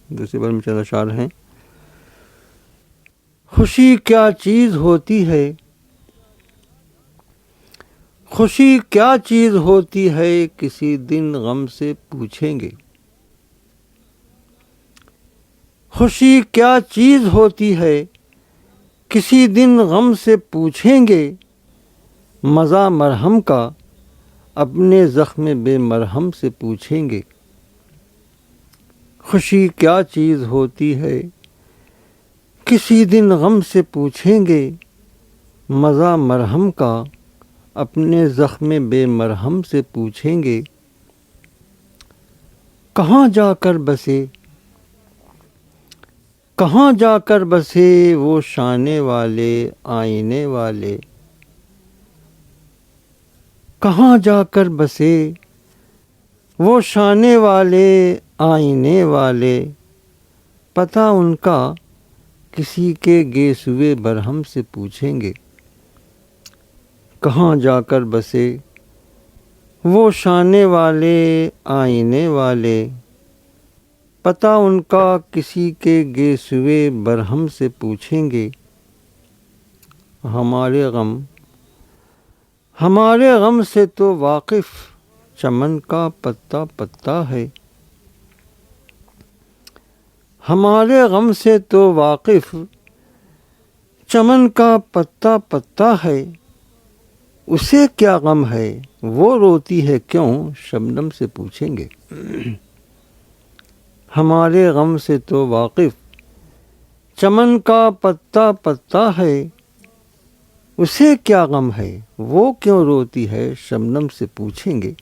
دوسرے بار میں چند اشعار ہیں. خوشی کیا چیز ہوتی ہے، خوشی کیا چیز ہوتی ہے، کسی دن غم سے پوچھیں گے. خوشی کیا چیز ہوتی ہے، کسی دن غم سے پوچھیں گے. مزہ مرہم کا اپنے زخم بے مرہم سے پوچھیں گے. خوشی کیا چیز ہوتی ہے، کسی دن غم سے پوچھیں گے. مزہ مرہم کا اپنے زخم بے مرہم سے پوچھیں گے. کہاں جا کر بسے، کہاں جا کر بسے وہ شانے والے آئینے والے. کہاں جا کر بسے وہ شانے والے آئینے والے. پتہ ان کا کسی کے گیسوئے برہم سے پوچھیں گے. کہاں جا کر بسے وہ شانے والے آئینے والے. پتہ ان کا کسی کے گیسوئے برہم سے پوچھیں گے. ہمارے غم سے تو واقف چمن کا پتا پتا ہے. ہمارے غم سے تو واقف چمن کا پتا پتا ہے. اسے کیا غم ہے وہ روتی ہے کیوں شبنم سے پوچھیں گے. ہمارے غم سے تو واقف چمن کا پتا پتا ہے. اسے کیا غم ہے وہ کیوں روتی ہے شبنم سے پوچھیں گے.